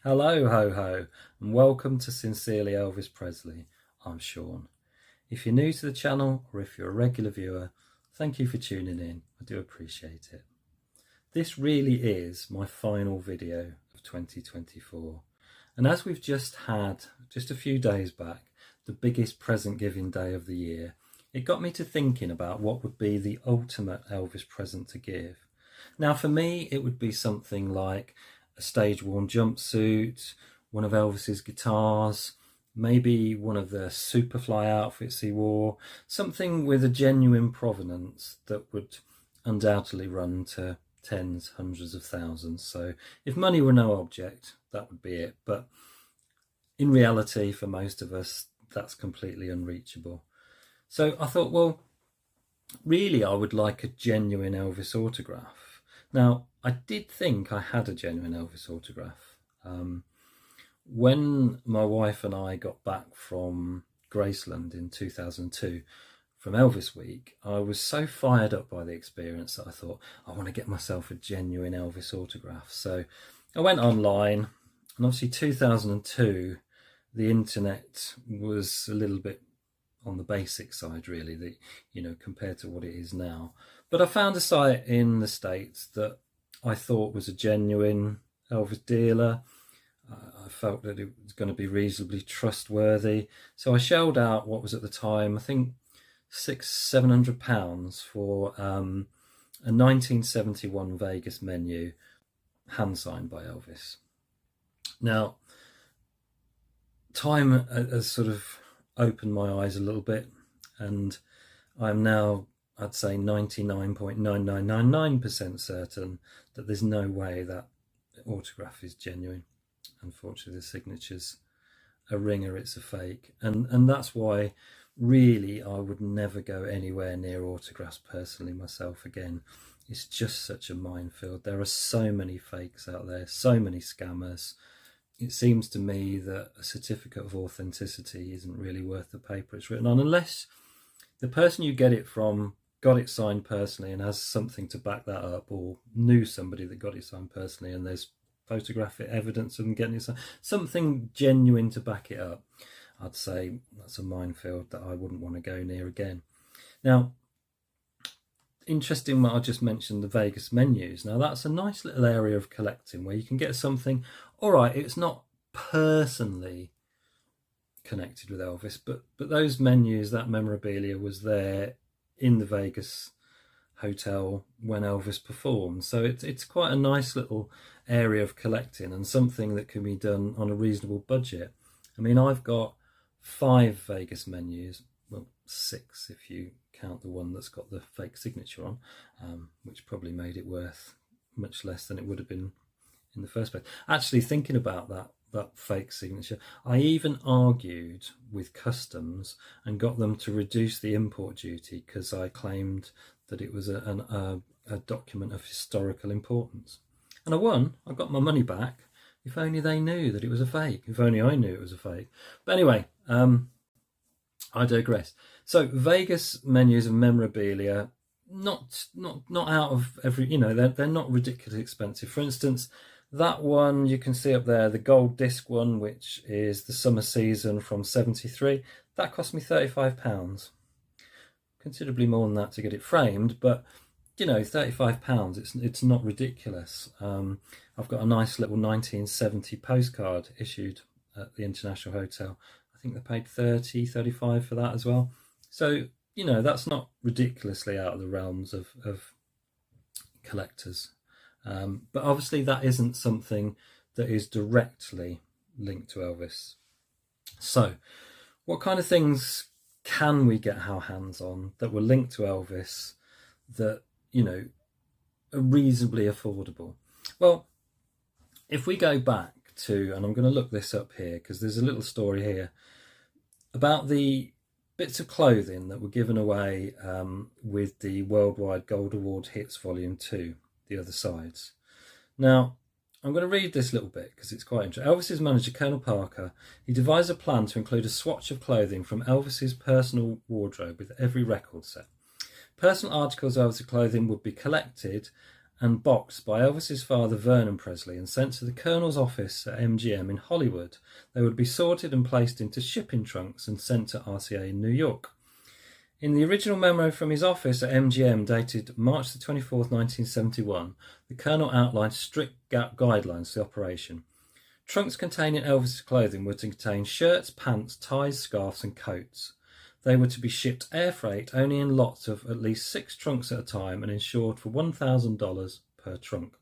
Hello, ho ho, and welcome to Sincerely Elvis Presley. I'm Sean. If you're new to the channel or if you're a regular viewer, thank you for tuning in. I do appreciate it. This really is my final video of 2024. And as we've just had, just a few days back, the biggest present giving day of the year, it got me to thinking about what would be the ultimate Elvis present to give. Now for me, it would be something like a stage-worn jumpsuit, one of Elvis's guitars, maybe one of the Superfly outfits he wore, something with a genuine provenance that would undoubtedly run to tens, hundreds of thousands. So if money were no object, that would be it. But in reality, for most of us, that's completely unreachable. So I thought, well, really, I would like a genuine Elvis autograph. Now, I did think I had a genuine Elvis autograph. When my wife and I got back from Graceland in 2002 from Elvis Week, I was so fired up by the experience that I thought, I want to get myself a genuine Elvis autograph. So I went online, and obviously 2002, the internet was a little bit on the basic side, really, compared to what it is now. But I found a site in the States that I thought was a genuine Elvis dealer. I felt that it was going to be reasonably trustworthy. So I shelled out what was at the time, I think £600-700 for a 1971 Vegas menu, hand signed by Elvis. Now, time has sort of opened my eyes a little bit, and I'm now, I'd say, 99.9999% certain that there's no way that autograph is genuine. Unfortunately, the signature's a ringer, it's a fake. And that's why, really, I would never go anywhere near autographs personally myself again. It's just such a minefield. There are so many fakes out there, so many scammers. It seems to me that a certificate of authenticity isn't really worth the paper it's written on, unless the person you get it from got it signed personally and has something to back that up, or knew somebody that got it signed personally and there's photographic evidence of them getting it signed, something genuine to back it up. I'd say that's a minefield that I wouldn't want to go near again. Now, interesting what I just mentioned, the Vegas menus. Now that's a nice little area of collecting where you can get something, all right, it's not personally connected with Elvis, but those menus, that memorabilia was there in the Vegas hotel when Elvis performed. So it's quite a nice little area of collecting, and something that can be done on a reasonable budget. I mean, I've got 5 Vegas menus, well, 6 if you count the one that's got the fake signature on, which probably made it worth much less than it would have been in the first place. Actually, thinking about that fake signature, I even argued with customs and got them to reduce the import duty because I claimed that it was a document of historical importance. And I won. I got my money back. If only they knew that it was a fake. If only I knew it was a fake. But anyway, I digress. So Vegas menus and memorabilia, not out of every, they're not ridiculously expensive. For instance, that one you can see up there, the gold disc one, which is the summer season from '73, that cost me £35. Considerably more than that to get it framed, but £35, it's not ridiculous. I've got a nice little 1970 postcard issued at the International Hotel. I think they paid $35 for that as well. So, that's not ridiculously out of the realms of collectors. But obviously that isn't something that is directly linked to Elvis. So what kind of things can we get our hands on that were linked to Elvis that, are reasonably affordable? Well, if we go back to, and I'm going to look this up here because there's a little story here about the bits of clothing that were given away with the Worldwide Gold Award Hits Volume 2, the other sides. Now, I'm going to read this little bit because it's quite interesting. Elvis's manager, Colonel Parker, he devised a plan to include a swatch of clothing from Elvis's personal wardrobe with every record set. Personal articles of Elvis's clothing would be collected and boxed by Elvis's father Vernon Presley and sent to the Colonel's office at MGM in Hollywood. They would be sorted and placed into shipping trunks and sent to RCA in New York. In the original memo from his office at MGM dated March the 24th, 1971, the Colonel outlined strict guidelines for the operation. Trunks containing Elvis's clothing were to contain shirts, pants, ties, scarves and coats. They were to be shipped air freight only in lots of at least 6 trunks at a time and insured for $1,000 per trunk.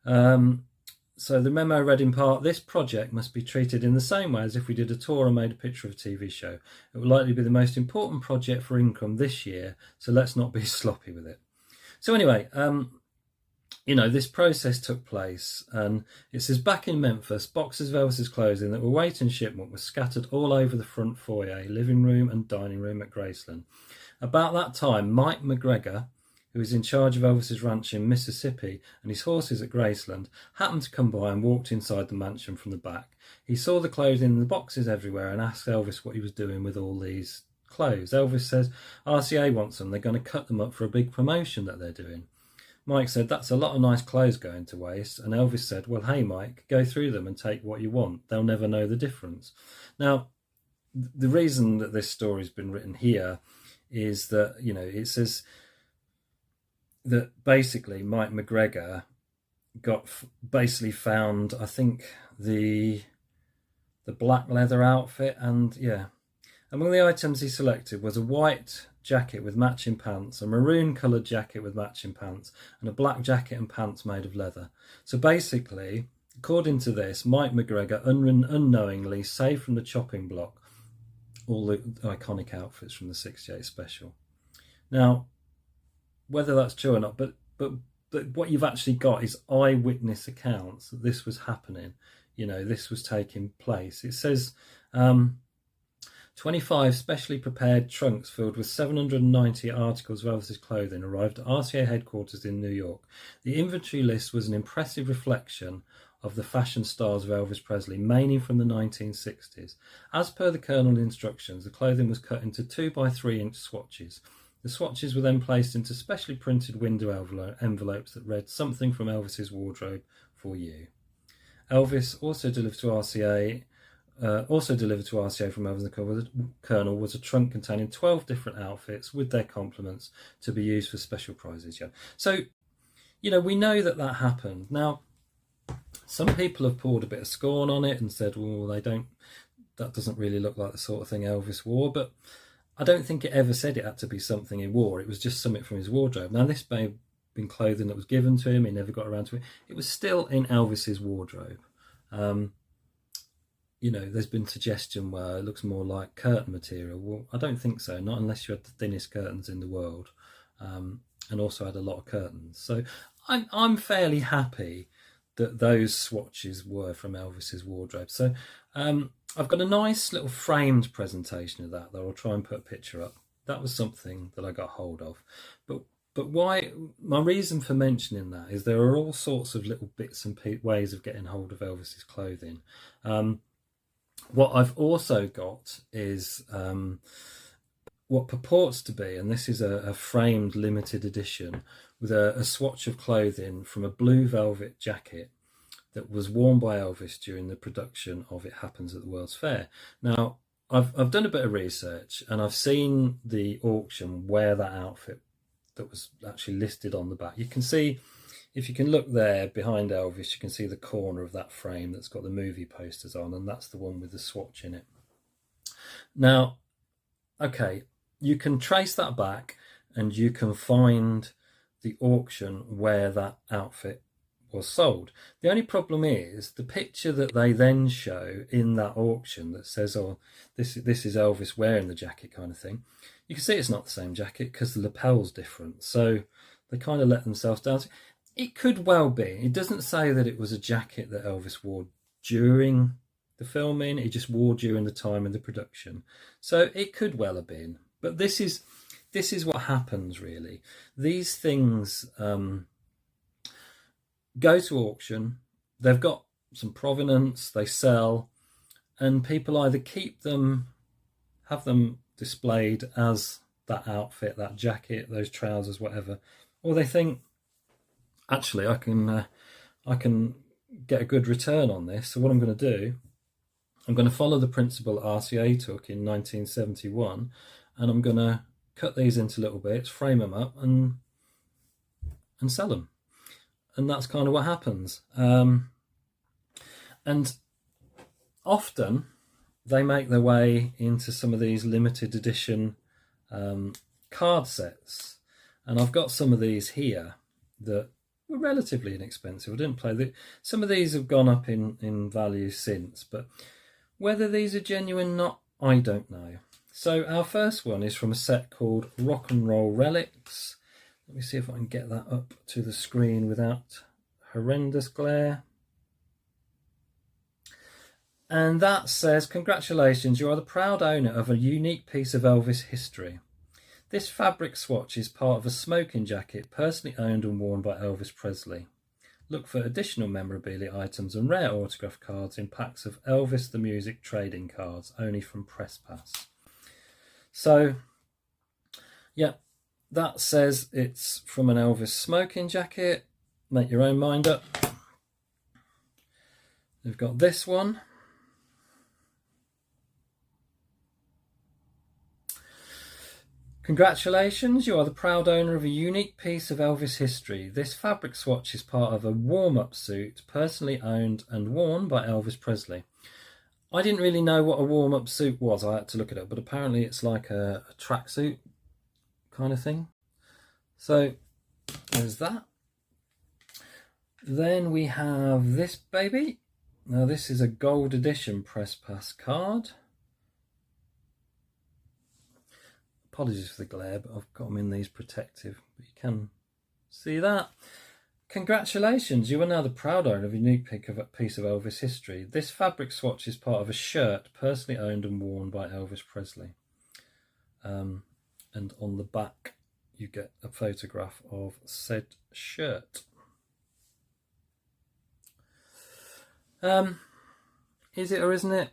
So the memo read in part, this project must be treated in the same way as if we did a tour or made a picture of a TV show. It will likely be the most important project for income this year, so let's not be sloppy with it. So anyway, this process took place, and it says back in Memphis, boxes of Elvis's clothing that were waiting shipment were scattered all over the front foyer, living room and dining room at Graceland. About that time, Mike McGregor, who was in charge of Elvis's ranch in Mississippi and his horses at Graceland, happened to come by and walked inside the mansion from the back. He saw the clothing in the boxes everywhere and asked Elvis what he was doing with all these clothes. Elvis says, RCA wants them, they're going to cut them up for a big promotion that they're doing. Mike said, that's a lot of nice clothes going to waste. And Elvis said, well, hey, Mike, go through them and take what you want. They'll never know the difference. Now, the reason that this story's been written here is that, it says that basically Mike McGregor basically found, I think, the black leather outfit. And, among the items he selected was a white jacket with matching pants, a maroon coloured jacket with matching pants, and a black jacket and pants made of leather. So basically, according to this, Mike McGregor unknowingly saved from the chopping block all the iconic outfits from the 68 special. Now, whether that's true or not, but what you've actually got is eyewitness accounts that this was happening. This was taking place. It says 25 specially prepared trunks filled with 790 articles of Elvis's clothing arrived at RCA headquarters in New York. The inventory list was an impressive reflection of the fashion styles of Elvis Presley, mainly from the 1960s. As per the Colonel's instructions, the clothing was cut into 2 by 3 inch swatches. The swatches were then placed into specially printed window envelopes that read something from Elvis's wardrobe for you. Elvis also delivered to RCA from Elvis and the Colonel was a trunk containing 12 different outfits with their complements to be used for special prizes. So, we know that happened. Now, some people have poured a bit of scorn on it and said, well, that doesn't really look like the sort of thing Elvis wore, but I don't think it ever said it had to be something he wore. It was just something from his wardrobe. Now, this may have been clothing that was given to him. He never got around to it. It was still in Elvis's wardrobe. There's been suggestion where it looks more like curtain material. Well, I don't think so, not unless you had the thinnest curtains in the world, and also had a lot of curtains. So I'm fairly happy that those swatches were from Elvis's wardrobe. So I've got a nice little framed presentation of that I'll try and put a picture up. That was something that I got hold of. But why? My reason for mentioning that is there are all sorts of little bits and ways of getting hold of Elvis's clothing. What I've also got is what purports to be, and this is a framed limited edition, with a swatch of clothing from a blue velvet jacket that was worn by Elvis during the production of It Happens at the World's Fair. Now, I've done a bit of research and I've seen the auction where that outfit that was actually listed on the back. You can see, if you can look there behind Elvis, you can see the corner of that frame that's got the movie posters on, and that's the one with the swatch in it. Now, okay, you can trace that back and you can find the auction where that outfit was sold. The only problem is the picture that they then show in that auction that says, oh, this is Elvis wearing the jacket kind of thing. You can see it's not the same jacket because the lapel's different. So they kind of let themselves down. It could well be. It doesn't say that it was a jacket that Elvis wore during the filming. He just wore during the time of the production. So it could well have been. But this is what happens, really. These things go to auction. They've got some provenance. They sell. And people either keep them, have them displayed as that outfit, that jacket, those trousers, whatever. Or they think, actually I can get a good return on this. So what I'm going to do, I'm going to follow the principle RCA took in 1971, and I'm going to cut these into little bits, frame them up, and sell them. And that's kind of what happens. And often they make their way into some of these limited edition card sets. And I've got some of these here that were relatively inexpensive. I didn't play some of these have gone up in value since, but whether these are genuine or not, I don't know. So our first one is from a set called Rock and Roll Relics. Let me see if I can get that up to the screen without horrendous glare. And that says, congratulations, you are the proud owner of a unique piece of Elvis history. This fabric swatch is part of a smoking jacket personally owned and worn by Elvis Presley. Look for additional memorabilia items and rare autograph cards in packs of Elvis the Music trading cards, only from Press Pass. So, yeah, that says it's from an Elvis smoking jacket. Make your own mind up. We've got this one. Congratulations, you are the proud owner of a unique piece of Elvis history. This fabric swatch is part of a warm-up suit personally owned and worn by Elvis Presley. I didn't really know what a warm-up suit was. I had to look it up, but apparently it's like a tracksuit kind of thing. So there's that. Then we have this baby. Now this is a gold edition Press Pass card. Apologies for the glare, but I've got them in these protective, but you can see that. Congratulations, you are now the proud owner of a unique piece of Elvis history. This fabric swatch is part of a shirt personally owned and worn by Elvis Presley. And on the back, you get a photograph of said shirt. Is it or isn't it?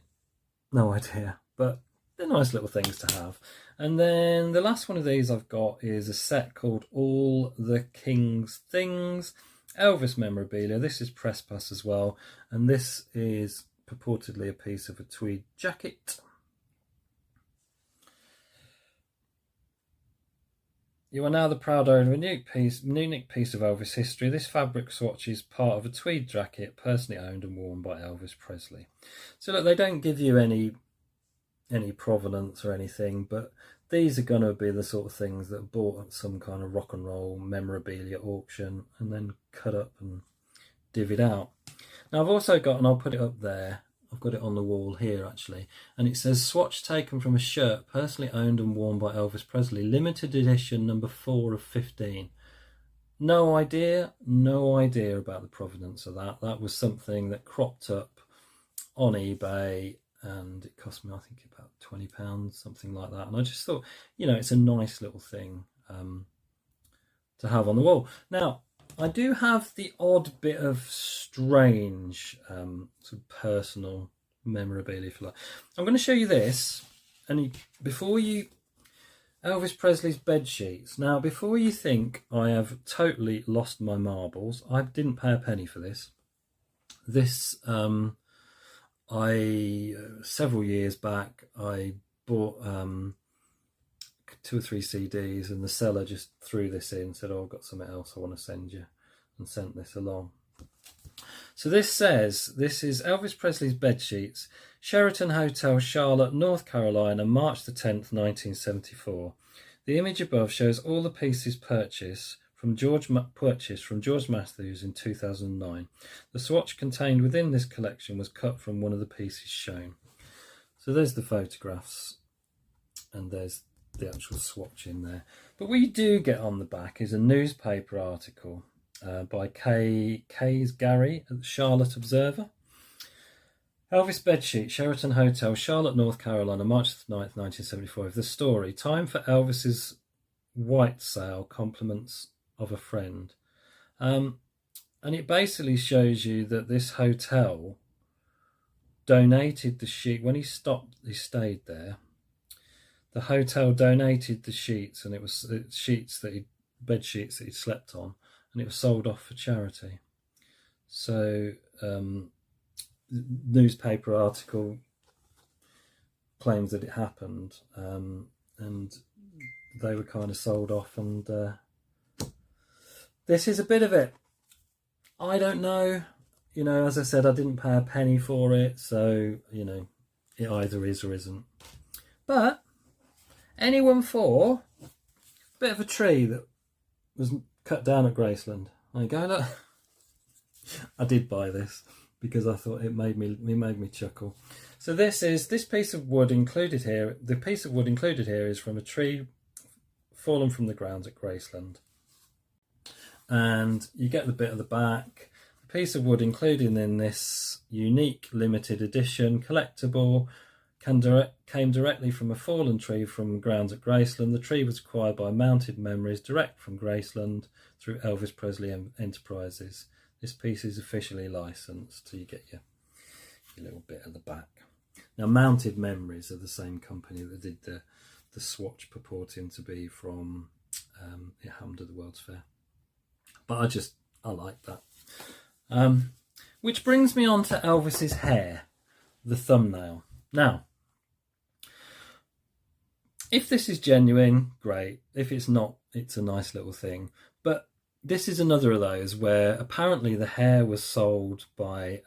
No idea, but they're nice little things to have. And then the last one of these I've got is a set called All the King's Things, Elvis Memorabilia. This is Press Pass as well, and this is purportedly a piece of a tweed jacket. You are now the proud owner of a unique piece of Elvis history. This fabric swatch is part of a tweed jacket personally owned and worn by Elvis Presley. So look, they don't give you any provenance or anything, but these are going to be the sort of things that are bought at some kind of rock and roll memorabilia auction and then cut up and divvied out. Now I've also got, and I'll put it up there, I've got it on the wall here actually, and it says swatch taken from a shirt personally owned and worn by Elvis Presley, limited edition number 4 of 15. No idea about the provenance of that. That was something that cropped up on eBay, and it cost me, I think, about £20, something like that. And I just thought, you know, it's a nice little thing to have on the wall. Now, I do have the odd bit of strange sort of personal memorabilia, if you like. I'm going to show you this, and Elvis Presley's bed sheets. Now, before you think I have totally lost my marbles, I didn't pay a penny for this. This several years back, I bought 2 or 3 CDs, and the seller just threw this in, said, oh, I've got something else I want to send you, and sent this along. So this says, this is Elvis Presley's bed sheets, Sheraton Hotel, Charlotte, North Carolina, March the 10th, 1974. The image above shows all the pieces purchased from George Matthews in 2009. The swatch contained within this collection was cut from one of the pieces shown. So there's the photographs, and there's the actual swatch in there. But what you do get on the back is a newspaper article by Kays Gary at the Charlotte Observer. Elvis bedsheet, Sheraton Hotel, Charlotte, North Carolina, March 9th, 1975. The story, time for Elvis's white sale, compliments of a friend. And it basically shows you that this hotel donated the sheet. When he stayed there, the hotel donated the sheets, and it was bed sheets that he slept on, and it was sold off for charity. So newspaper article claims that it happened, and they were kind of sold off, and this is a bit of it. I don't know, you know, as I said, I didn't pay a penny for it, so, you know, it either is or isn't. But anyone for a bit of a tree that was cut down at Graceland? There you go, look. I did buy this because I thought it made me chuckle. So this piece of wood included here. The piece of wood included here is from a tree fallen from the grounds at Graceland, and you get the bit at the back. The piece of wood included in this unique limited edition collectible came directly from a fallen tree from grounds at Graceland. The tree was acquired by Mounted Memories direct from Graceland through Elvis Presley Enterprises. This piece is officially licensed, so you get your little bit at the back. Now, Mounted Memories are the same company that did the swatch purporting to be from it happened at the World's Fair. But I like that. Which brings me on to Elvis's hair, the thumbnail. Now, if this is genuine, great. If it's not, it's a nice little thing. But this is another of those where apparently the hair was sold by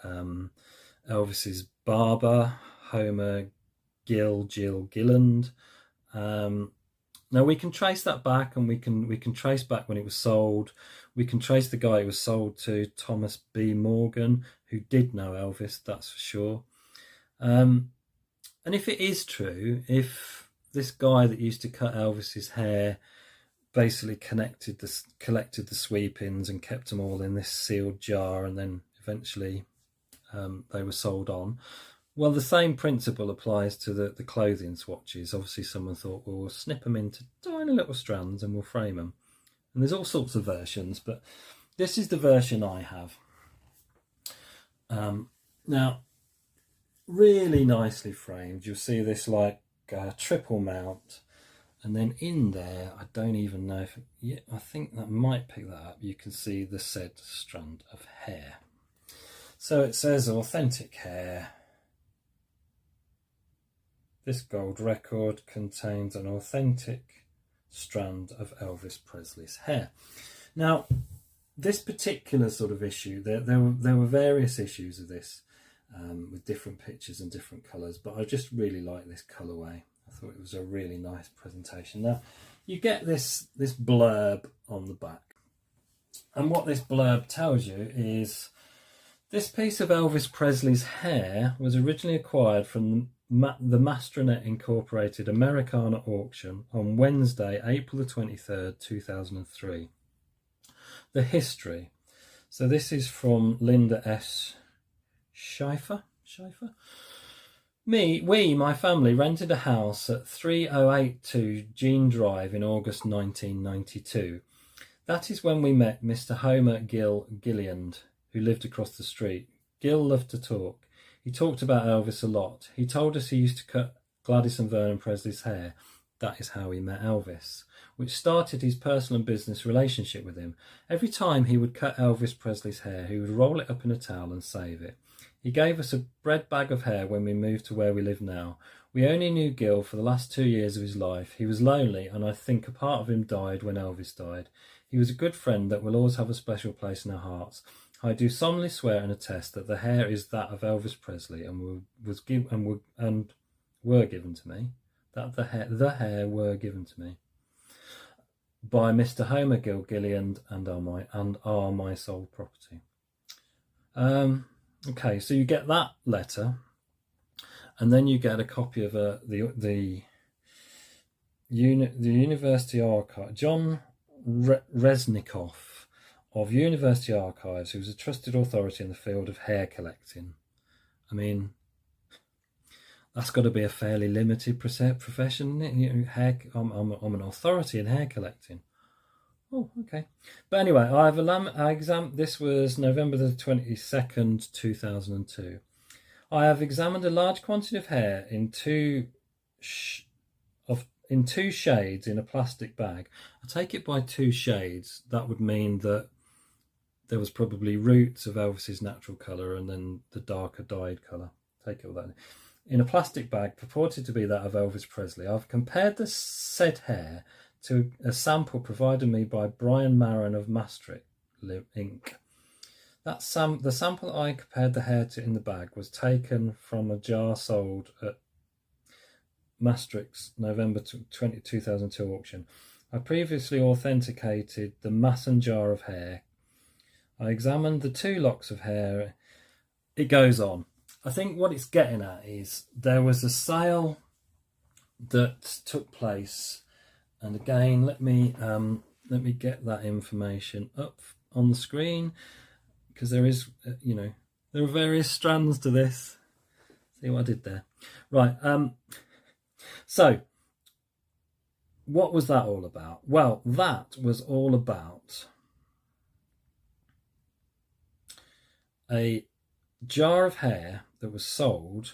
Elvis's barber, Homer Jill Gilland. Now we can trace that back, and we can trace back when it was sold. We can trace the guy it was sold to, Thomas B. Morgan, who did know Elvis, that's for sure. And if it is true, if this guy that used to cut Elvis's hair basically collected the sweepings and kept them all in this sealed jar, and then eventually they were sold on. Well, the same principle applies to the clothing swatches. Obviously, someone thought, well, we'll snip them into tiny little strands and we'll frame them. And there's all sorts of versions, but this is the version I have. Now, really nicely framed. You'll see this like triple mount. And then in there, I don't even know if... Yeah, I think that might pick that up. You can see the said strand of hair. So it says authentic hair. This gold record contains an authentic strand of Elvis Presley's hair. Now, this particular sort of issue, there were various issues of this with different pictures and different colours, but I just really like this colourway. I thought it was a really nice presentation. Now, you get this blurb on the back, and what this blurb tells you is this piece of Elvis Presley's hair was originally acquired from the Mastronet Incorporated Americana auction on Wednesday, April the 23rd, 2003. The history. So this is from Linda S. Schaefer. My family rented a house at 3082 Jean Drive in August 1992. That is when we met Mr. Homer Gilland, who lived across the street. Gil loved to talk. He talked about Elvis a lot. He told us he used to cut Gladys and Vernon Presley's hair. That is how he met Elvis, which started his personal and business relationship with him. Every time he would cut Elvis Presley's hair, he would roll it up in a towel and save it. He gave us a bread bag of hair when we moved to where we live now. We only knew Gil for the last 2 years of his life. He was lonely, and I think a part of him died when Elvis died. He was a good friend that will always have a special place in our hearts. I do solemnly swear and attest that the hair is that of Elvis Presley and were given to me. That the hair were given to me by Mr. Homer Gilland and are my sole property. Okay, so you get that letter, and then you get a copy of the University Archive. John Resnikoff of University Archives, who's a trusted authority in the field of hair collecting. I mean, that's got to be a fairly limited profession, isn't it? You know, I'm an authority in hair collecting. Oh, okay. But anyway, this was November the 22nd, 2002. I have examined a large quantity of hair in two shades in a plastic bag. I take it by 2 shades. That would mean that there was probably roots of Elvis's natural colour and then the darker dyed colour. Take it all that in a plastic bag purported to be that of Elvis Presley. I've compared the said hair to a sample provided me by Brian Maron of Maastricht Inc. The sample I compared the hair to in the bag was taken from a jar sold at Maastricht's November 2002 auction. I previously authenticated the Masson jar of hair. I examined the 2 locks of hair. It goes on. I think what it's getting at is there was a sale that took place, and again, let me get that information up on the screen, because there is, there are various strands to this. See what I did there, right? So, what was that all about? Well, that was all about a jar of hair that was sold.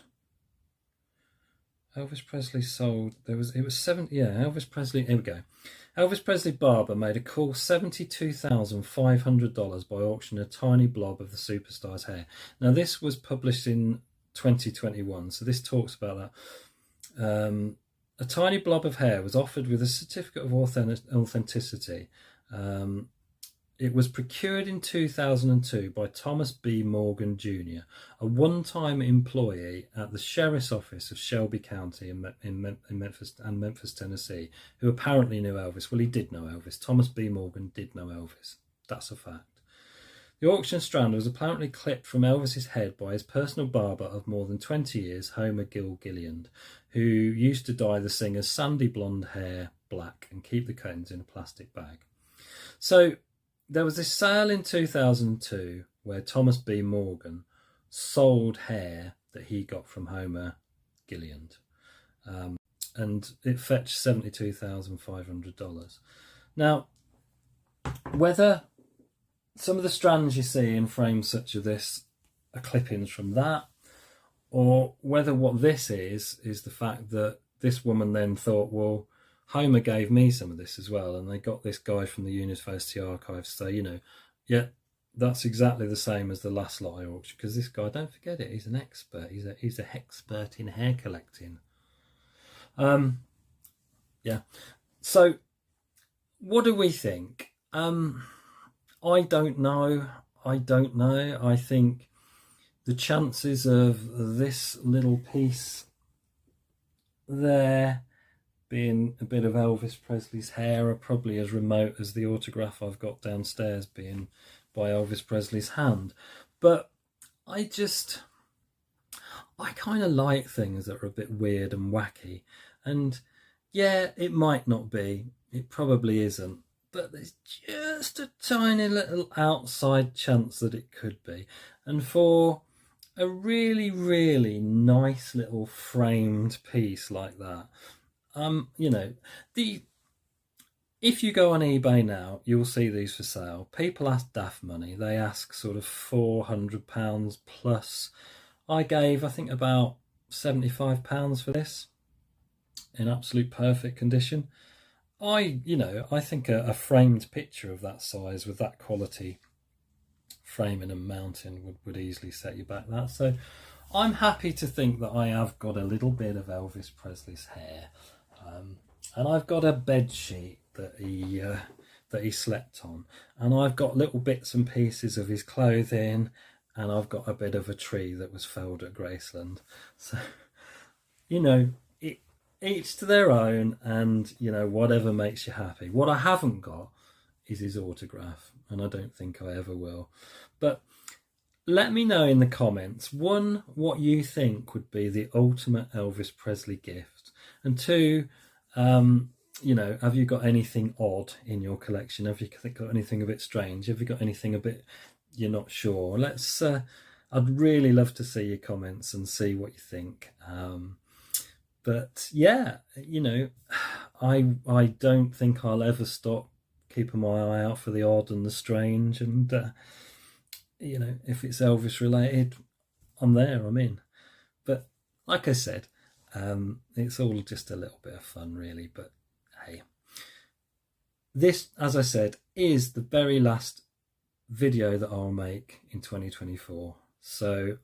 Elvis Presley sold. Elvis Presley. Here we go. Elvis Presley barber made a cool $72,500 by auctioning a tiny blob of the superstar's hair. Now, this was published in 2021, so this talks about that. A tiny blob of hair was offered with a certificate of authenticity. It was procured in 2002 by Thomas B. Morgan Jr., a one-time employee at the Sheriff's Office of Shelby County in Memphis, Tennessee, who apparently knew Elvis. Well, he did know Elvis. Thomas B. Morgan did know Elvis. That's a fact. The auction strand was apparently clipped from Elvis's head by his personal barber of more than 20 years, Homer Gill Gilliland, who used to dye the singer's sandy blonde hair black and keep the combs in a plastic bag. So, there was this sale in 2002 where Thomas B. Morgan sold hair that he got from Homer Gilliland, and it fetched $72,500. Now, whether some of the strands you see in frames such as this are clippings from that, or whether what this is the fact that this woman then thought, well, Homer gave me some of this as well, and they got this guy from the University Archives to say, yeah, that's exactly the same as the last lot I auctioned, because this guy, don't forget it, he's an expert. He's a expert in hair collecting. Yeah. So, what do we think? I don't know. I think the chances of this little piece there being a bit of Elvis Presley's hair are probably as remote as the autograph I've got downstairs being by Elvis Presley's hand. But I kind of like things that are a bit weird and wacky. And yeah, it might not be. It probably isn't. But there's just a tiny little outside chance that it could be. And for a really, really nice little framed piece like that, if you go on eBay now, you'll see these for sale. People ask daft money. They ask sort of £400 plus. I gave, I think, about £75 for this in absolute perfect condition. I think a framed picture of that size with that quality framing and mounting would easily set you back that. So I'm happy to think that I have got a little bit of Elvis Presley's hair. And I've got a bed sheet that he slept on, and I've got little bits and pieces of his clothing, and I've got a bit of a tree that was felled at Graceland. So, each to their own, and whatever makes you happy. What I haven't got is his autograph, and I don't think I ever will. But let me know in the comments, 1, what you think would be the ultimate Elvis Presley gift, and 2, have you got anything odd in your collection? Have you got anything a bit strange? Have you got anything a bit you're not sure? I'd really love to see your comments and see what you think. But yeah, I don't think I'll ever stop keeping my eye out for the odd and the strange, and if it's Elvis related, I'm there, I'm in. But like I said, it's all just a little bit of fun, really. But hey, this, as I said, is the very last video that I'll make in 2024. So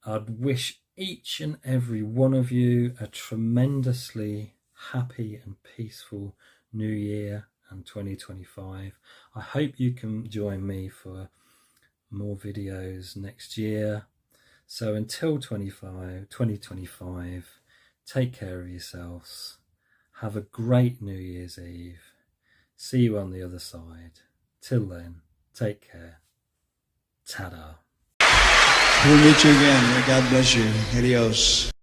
I'd wish each and every one of you a tremendously happy and peaceful new year and 2025. I hope you can join me for more videos next year. So until 2025, take care of yourselves. Have a great New Year's Eve. See you on the other side. Till then, take care. Ta-da. We'll meet you again. May God bless you. Adios.